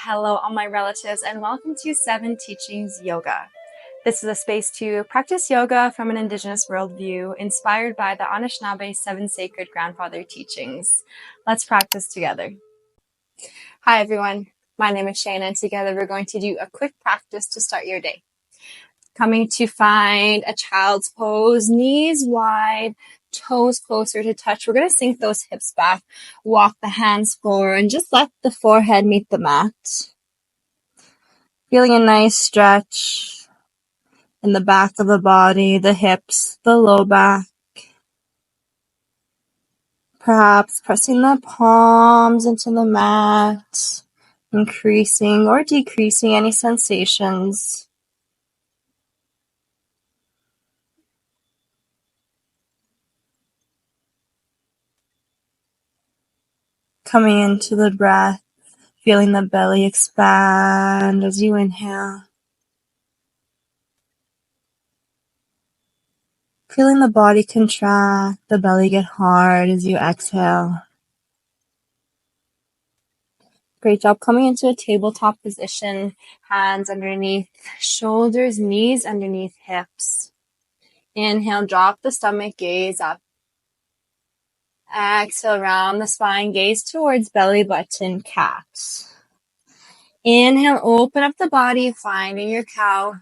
Hello, all my relatives, and welcome to Seven Teachings Yoga. This is a space to practice yoga from an Indigenous worldview inspired by the Anishinaabe Seven Sacred Grandfather Teachings. Let's practice together. Hi, everyone. My name is Shana, and together we're going to do a quick practice to start your day. Coming to find a child's pose, knees wide, toes closer to touch. We're going to sink those hips back, walk the hands forward, and just let the forehead meet the mat. Feeling a nice stretch in the back of the body, the hips, the low back. Perhaps pressing the palms into the mat, increasing or decreasing any sensations. Coming into the breath, feeling the belly expand as you inhale. Feeling the body contract, the belly get hard as you exhale. Great job. Coming into a tabletop position, hands underneath shoulders, knees underneath hips. Inhale, drop the stomach, gaze up. Exhale, round the spine, gaze towards belly button, cat. Inhale, open up the body, finding your cow.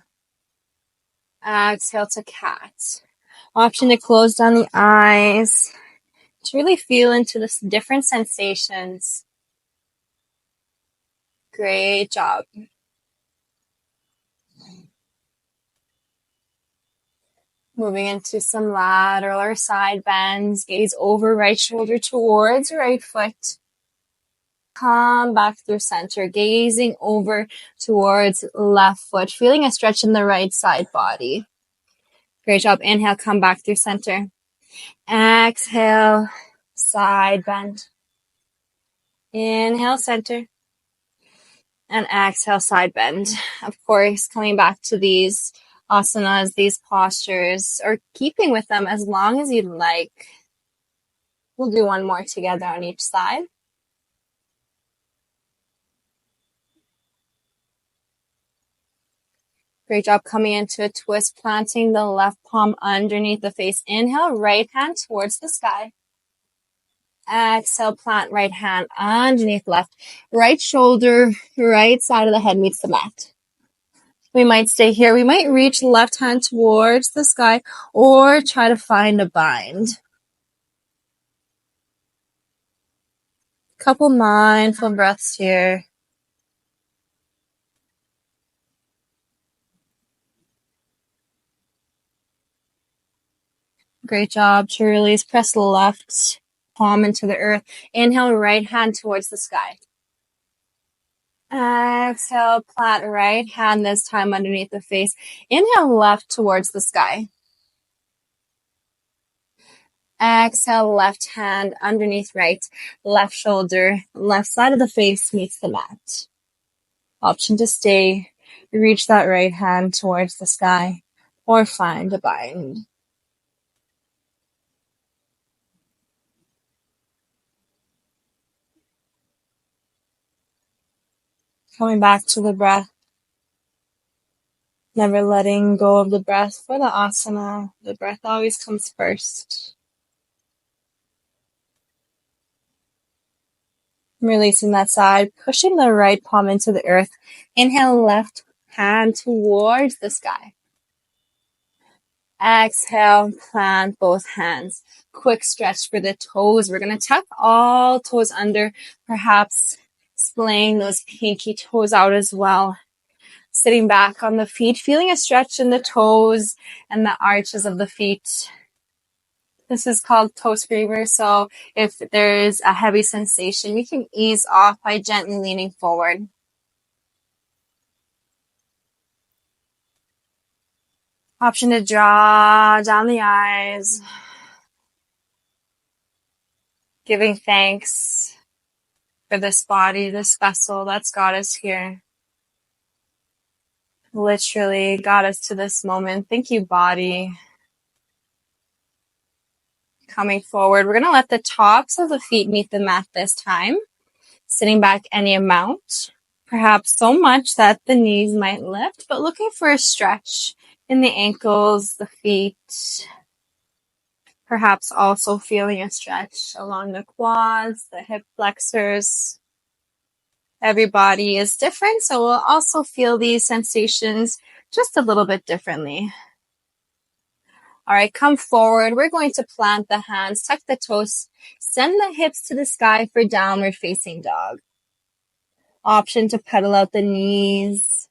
Exhale to cat. Option to close down the eyes, to really feel into the different sensations. Great job. Moving into some lateral or side bends. Gaze over right shoulder towards right foot. Come back through center. Gazing over towards left foot. Feeling a stretch in the right side body. Great job. Inhale, come back through center. Exhale, side bend. Inhale, center. And exhale, side bend. Of course, coming back to these asanas, these postures, or keeping with them as long as you'd like. We'll do one more together on each side. Great job coming into a twist, planting the left palm underneath the face. Inhale, right hand towards the sky. Exhale, plant right hand underneath left. Right shoulder, right side of the head meets the mat. We might stay here. We might reach left hand towards the sky or try to find a bind. Couple mindful breaths here. Great job to release. Press the left palm into the earth. Inhale, right hand towards the sky. Exhale, plant right hand this time underneath the face. Inhale, left towards the sky. Exhale, left hand underneath right. Left shoulder, left side of the face meets the mat. Option to stay. Reach that right hand towards the sky or find a bind. Coming back to the breath. Never letting go of the breath for the asana. The breath always comes first. Releasing that side, pushing the right palm into the earth. Inhale, left hand towards the sky. Exhale, plant both hands. Quick stretch for the toes. We're going to tuck all toes under, perhaps splaying those pinky toes out as well. Sitting back on the feet, feeling a stretch in the toes and the arches of the feet. This is called toe screamer, so if there is a heavy sensation, you can ease off by gently leaning forward. Option to draw down the eyes. Giving thanks for this body, this vessel that's got us here. Literally got us to this moment. Thank you, body. Coming forward, we're going to let the tops of the feet meet the mat this time. Sitting back any amount. Perhaps so much that the knees might lift, but looking for a stretch in the ankles, the feet. Perhaps also feeling a stretch along the quads, the hip flexors. Every body is different, so we'll also feel these sensations just a little bit differently. All right, come forward. We're going to plant the hands, tuck the toes, send the hips to the sky for downward facing dog. Option to pedal out the knees,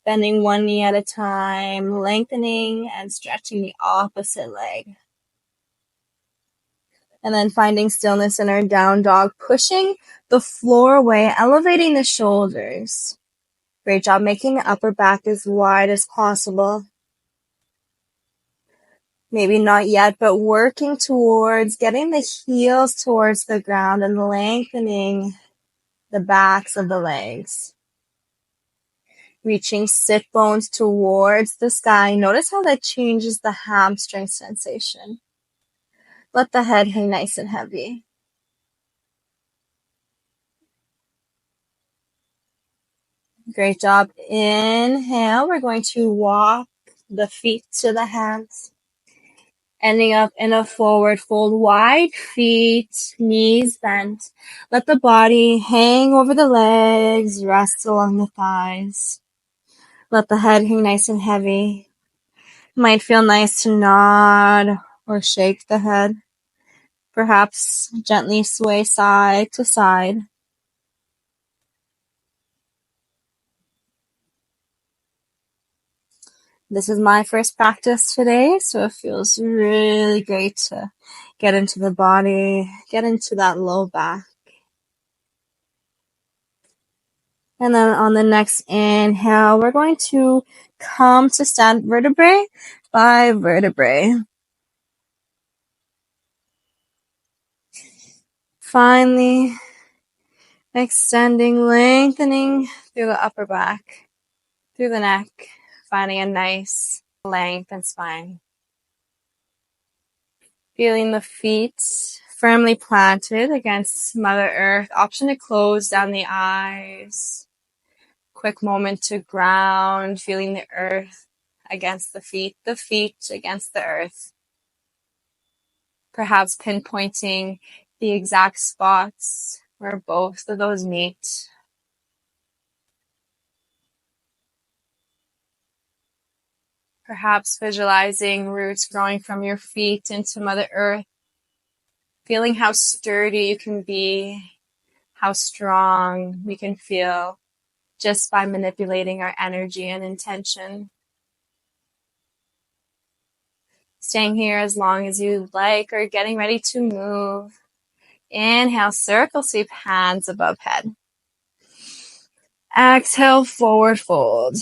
bending one knee at a time, lengthening and stretching the opposite leg. And then finding stillness in our down dog, pushing the floor away, elevating the shoulders. Great job making the upper back as wide as possible. Maybe not yet, but working towards getting the heels towards the ground and lengthening the backs of the legs. Reaching sit bones towards the sky. Notice how that changes the hamstring sensation. Let the head hang nice and heavy. Great job. Inhale. We're going to walk the feet to the hands. Ending up in a forward fold. Wide feet, knees bent. Let the body hang over the legs. Rest along the thighs. Let the head hang nice and heavy. Might feel nice to nod or shake the head. Perhaps gently sway side to side. This is my first practice today, so it feels really great to get into the body, get into that low back. And then on the next inhale, we're going to come to stand vertebrae by vertebrae. Finally, extending, lengthening through the upper back, through the neck, finding a nice length and spine. Feeling the feet firmly planted against Mother Earth. Option to close down the eyes. Quick moment to ground, feeling the earth against the feet against the earth. Perhaps pinpointing the exact spots where both of those meet. Perhaps visualizing roots growing from your feet into Mother Earth. Feeling how sturdy you can be, how strong we can feel just by manipulating our energy and intention. Staying here as long as you like or getting ready to move. Inhale, circle sweep, hands above head. Exhale, forward fold.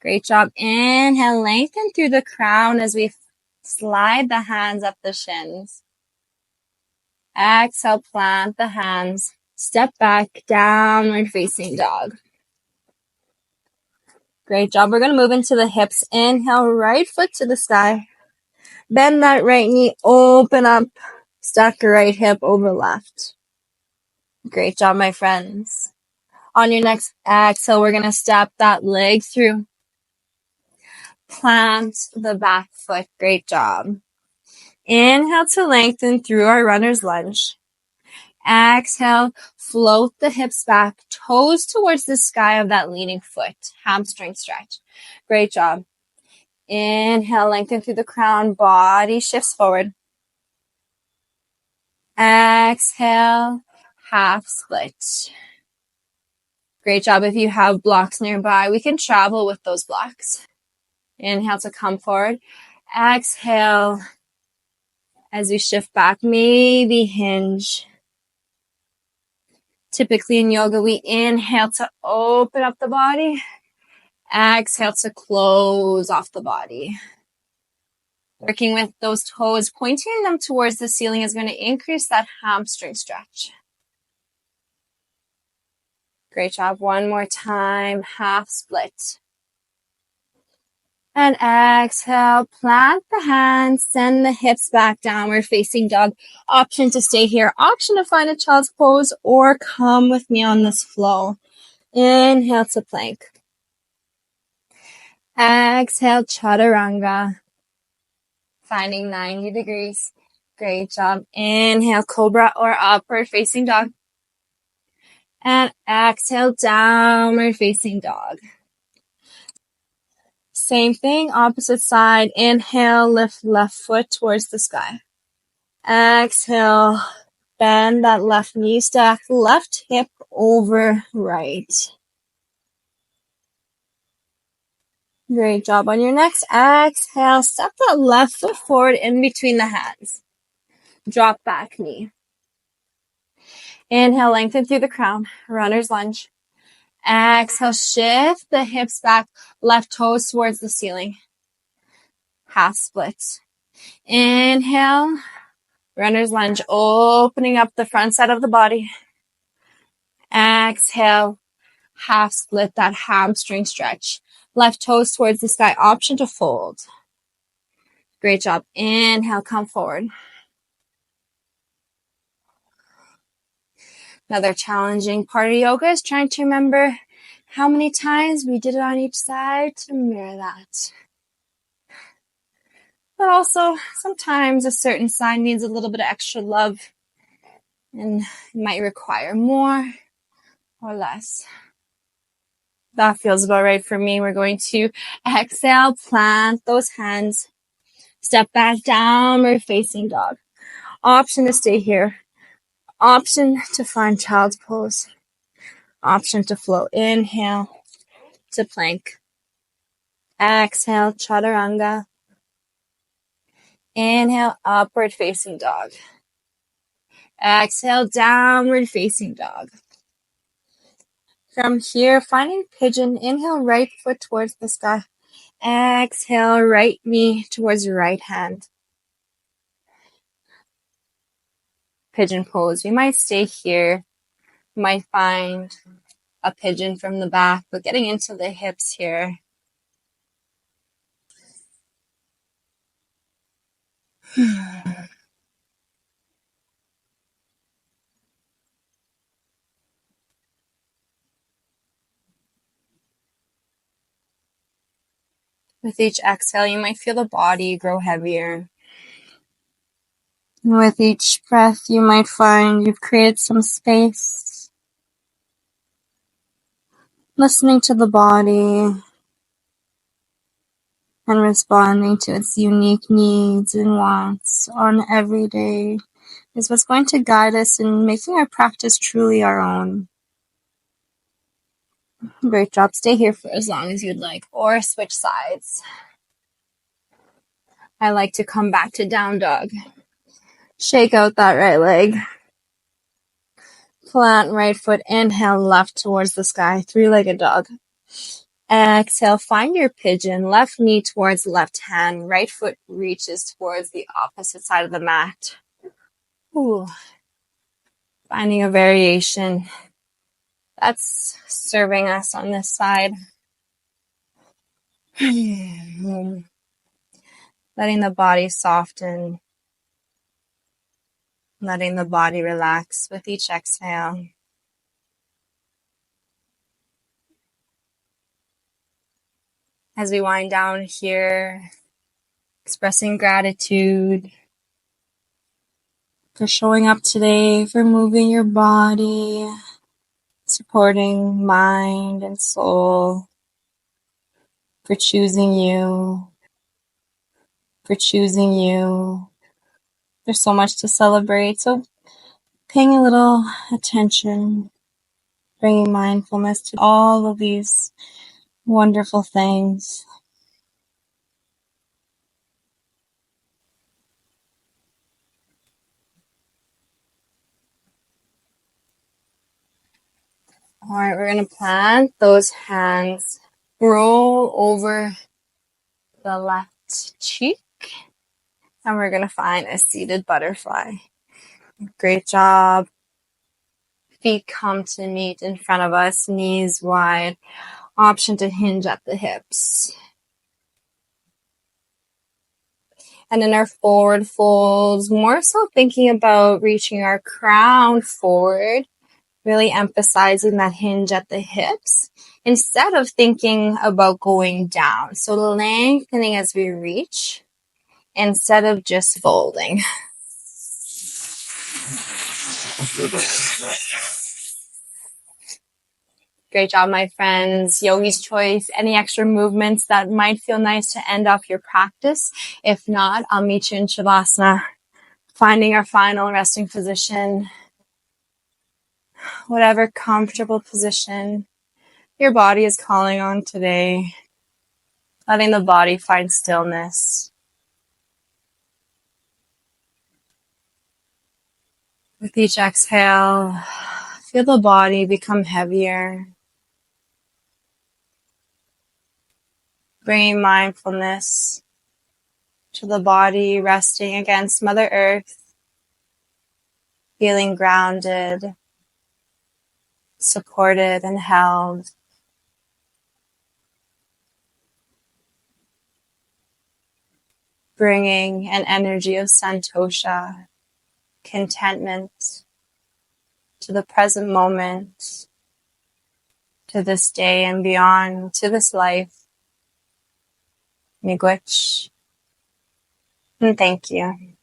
Great job. Inhale, lengthen through the crown as we slide the hands up the shins. Exhale, plant the hands. Step back, downward facing dog. Great job. We're going to move into the hips. Inhale, right foot to the sky. Bend that right knee, open up. Stack your right hip over left. Great job, my friends. On your next exhale, we're going to step that leg through. Plant the back foot. Great job. Inhale to lengthen through our runner's lunge. Exhale, float the hips back, toes towards the sky of that leading foot. Hamstring stretch. Great job. Inhale, lengthen through the crown, body shifts forward. Exhale, half split. Great job. If you have blocks nearby, we can travel with those blocks. Inhale to come forward. Exhale, as we shift back, maybe hinge. Typically in yoga, we inhale to open up the body. Exhale to close off the body. Working with those toes, pointing them towards the ceiling is going to increase that hamstring stretch. Great job. One more time. Half split. And exhale, plant the hands, send the hips back, downward facing dog. Option to stay here, option to find a child's pose, or come with me on this flow. Inhale to plank. Exhale, chaturanga. Finding 90 degrees. Great job. Inhale, cobra or upward facing dog. And exhale, downward facing dog. Same thing, opposite side. Inhale, lift left foot towards the sky. Exhale, bend that left knee, stack left hip over right. Great job. On your next exhale, step that left foot forward in between the hands. Drop back knee. Inhale, lengthen through the crown. Runner's lunge. Exhale, shift the hips back. Left toes towards the ceiling. Half split. Inhale, runner's lunge, opening up the front side of the body. Exhale, half split, that hamstring stretch. Left toes towards the sky, option to fold. Great job. Inhale, come forward. Another challenging part of yoga is trying to remember how many times we did it on each side to mirror that. But also, sometimes a certain side needs a little bit of extra love and might require more or less. That feels about right for me. We're going to exhale, plant those hands, step back, downward facing dog. Option to stay here. Option to find child's pose. Option to flow. Inhale to plank. Exhale, chaturanga. Inhale, upward facing dog. Exhale, downward facing dog. From here, finding pigeon. Inhale, right foot towards the sky. Exhale, right knee towards your right hand. Pigeon pose. We might stay here. We might find a pigeon from the back, but getting into the hips here. With each exhale, you might feel the body grow heavier. With each breath, you might find you've created some space. Listening to the body and responding to its unique needs and wants on every day is what's going to guide us in making our practice truly our own. Great job. Stay here for as long as you'd like, or switch sides. I like to come back to down dog. Shake out that right leg. Plant right foot. Inhale, left towards the sky. Three-legged dog. Exhale, find your pigeon. Left knee towards left hand. Right foot reaches towards the opposite side of the mat. Ooh. Finding a variation that's serving us on this side. Letting the body soften. Letting the body relax with each exhale. As we wind down here, expressing gratitude for showing up today, for moving your body, supporting mind and soul, for choosing you, for choosing you. There's so much to celebrate, so paying a little attention, bringing mindfulness to all of these wonderful things. All right, we're going to plant those hands, roll over the left cheek, and we're going to find a seated butterfly. Great job. Feet come to meet in front of us, knees wide. Option to hinge at the hips. And in our forward folds, more so thinking about reaching our crown forward, Really emphasizing that hinge at the hips instead of thinking about going down. So lengthening as we reach instead of just folding. Great job, my friends. Yogi's choice. Any extra movements that might feel nice to end off your practice? If not, I'll meet you in Shavasana, finding our final resting position. Whatever comfortable position your body is calling on today. Letting the body find stillness. With each exhale, feel the body become heavier. Bringing mindfulness to the body, resting against Mother Earth, feeling grounded, supported, and held. Bringing an energy of santosha, contentment to the present moment, to this day and beyond, to this life. Miigwech. And thank you.